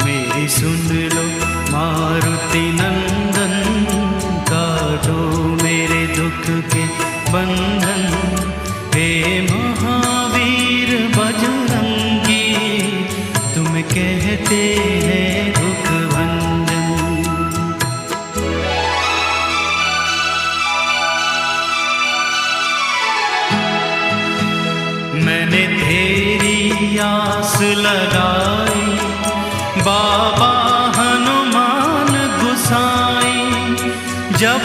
मेरी सुन लो मारुति नंदन, काटो मेरे दुख के बंधन। हे महावीर बजरंगी, तुम कहते हैं दुख भंजन। मैंने तेरी आस लगाई, बाबा हनुमान गुसाई, जब